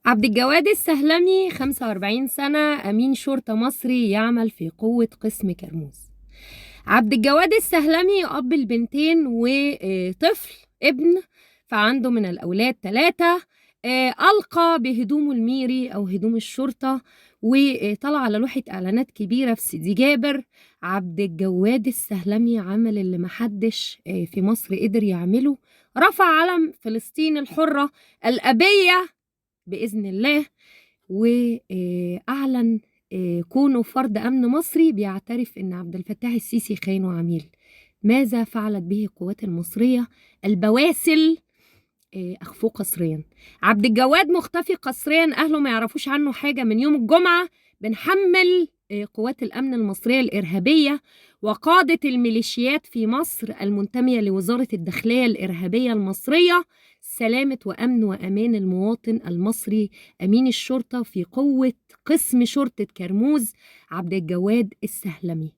عبد الجواد السهلمي 45 سنة، أمين شرطة مصري يعمل في قوة قسم كرموز. عبد الجواد السهلمي أب البنتين وطفل ابن، فعنده من الأولاد 3. ألقى بهدومه الميري أو هدوم الشرطة وطلع على لوحة إعلانات كبيرة في سيدي جابر. عبد الجواد السهلمي عمل اللي محدش في مصر قدر يعمله، رفع علم فلسطين الحرة الأبية بإذن الله، وأعلن كونه فرد أمن مصري بيعترف أن عبد الفتاح السيسي خاين وعميل. ماذا فعلت به القوات المصرية؟ البواسل أخفوه قسريا. عبد الجواد مختفي قسريا، أهله ما يعرفوش عنه حاجة من يوم الجمعة. بنحمل قوات الأمن المصرية الإرهابية وقادة الميليشيات في مصر المنتمية لوزارة الداخلية الإرهابية المصرية سلامة وأمن وأمان المواطن المصري أمين الشرطة في قوة قسم شرطة كرموز عبد الجواد السهلمي.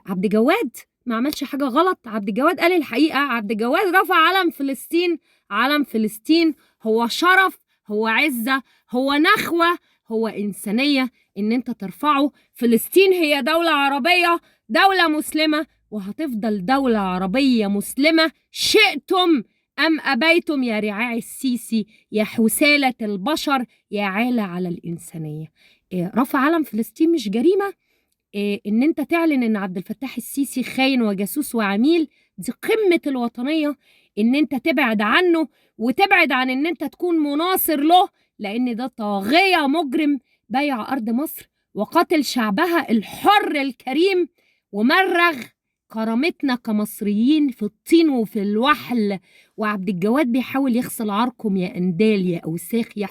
عبد الجواد ما عملش حاجة غلط. عبد الجواد قال الحقيقة. عبد الجواد رفع علم فلسطين. علم فلسطين هو شرف، هو عزة، هو نخوة، هو إنسانية إن أنت ترفعه. فلسطين هي دولة عربية، دولة مسلمة، وهتفضل دولة عربية مسلمة شئتم أم أبيتم يا رعاع السيسي، يا حسالة البشر، يا عالة على الإنسانية. رفع علم فلسطين مش جريمة. إن أنت تعلن إن عبد الفتاح السيسي خاين وجاسوس وعميل، دي قمة الوطنية. إن أنت تبعد عنه وتبعد عن إن أنت تكون مناصر له، لأن ده طاغية مجرم بايع أرض مصر وقاتل شعبها الحر الكريم ومرغ كرامتنا كمصريين في الطين وفي الوحل. وعبد الجواد بيحاول يغسل عاركم يا أندال يا أوساخ يا